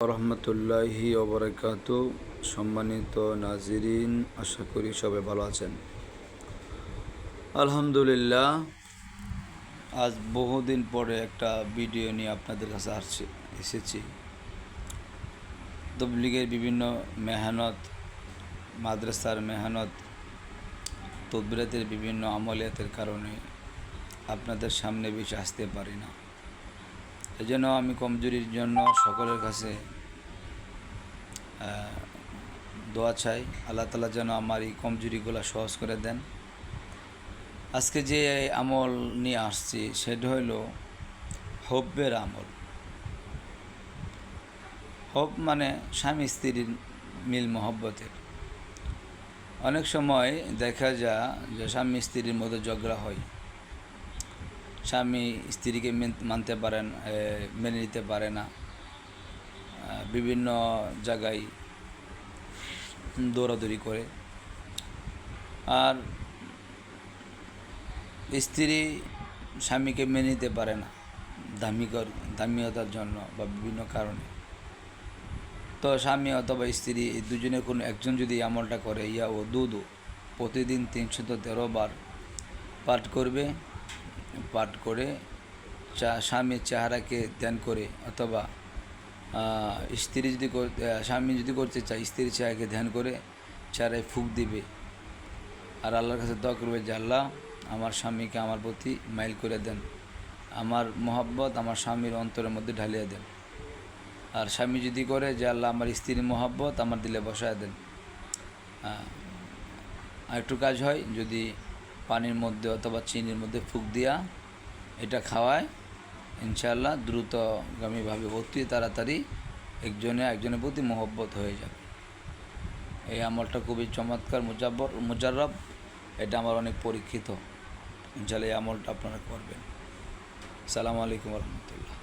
রহমতুল্লাহি ওবরাকাতু। সম্মানিত নাজিরিন, আশা করি সবাই ভালো আছেন। আলহামদুলিল্লাহ, আজ বহুদিন পরে একটা ভিডিও নিয়ে আপনাদের কাছে এসেছি। তবলিগের বিভিন্ন মেহনত, মাদ্রাসার মেহনত, তদবিরাতের বিভিন্ন আমলিয়াতের কারণে আপনাদের সামনে বেশি আসতে পারি না। এজন্য আমি কমজোরির জন্য সকলের কাছে দোয়া চাই, আল্লাহ তাআলা যেন আমার এই কমজোরিগুলো সহজ করে দেন। আজকে যে আমল নিয়ে আসছি সেটা হইল হব্বের আমল। হব মানে স্বামী স্ত্রীর মিল মহব্বতের। অনেক সময় দেখা যায় যে স্বামী স্ত্রীর মধ্যে ঝগড়া হয়, স্বামী স্ত্রীকে মেনে নিতে পারে না, বিভিন্ন জায়গায় দৌড়াদৌড়ি করে। আর স্ত্রী স্বামীকে মেনে নিতে পারে না দাম্ভিকতার জন্য বা বিভিন্ন কারণে। তো স্বামী অথবা স্ত্রী এই দুজনের কোনো একজন যদি আমলটা করে, ও প্রতিদিন 313 বার পাঠ করবে। পাঠ করে স্বামীর চেহারাকে ধ্যান করে, অথবা স্বামী যদি করতে চায় স্ত্রীর চেহারাকে ধ্যান করে চেহারায় ফুঁক দিবে। আর আল্লাহর কাছে দোয়া করবে যে আল্লাহ, আমার স্বামীকে আমার প্রতি মাইল করে দেন, আমার মহব্বত আমার স্বামীর অন্তরের মধ্যে ঢালিয়ে দেন। আর স্বামী যদি করে যে আল্লাহ, আমার স্ত্রীর মহব্বত আমার দিলে বসায় দেন। আরেকটু কাজ হয়, যদি পানির মধ্যে অথবা চিনির মধ্যে ফুঁক দিয়া এটা খাওয়ায়, ইনশাআল্লাহ দ্রুতগামীভাবে অতি তাড়াতাড়ি একজনের প্রতি মহব্বত হয়ে যাবে। এই আমলটা খুবই চমৎকার, মুজাররব। এটা আমার অনেক পরীক্ষিত। ইনশাআল্লাহ এই আমলটা আপনারা করবেন। আসসালামু আলাইকুম রহমতুল্লাহ।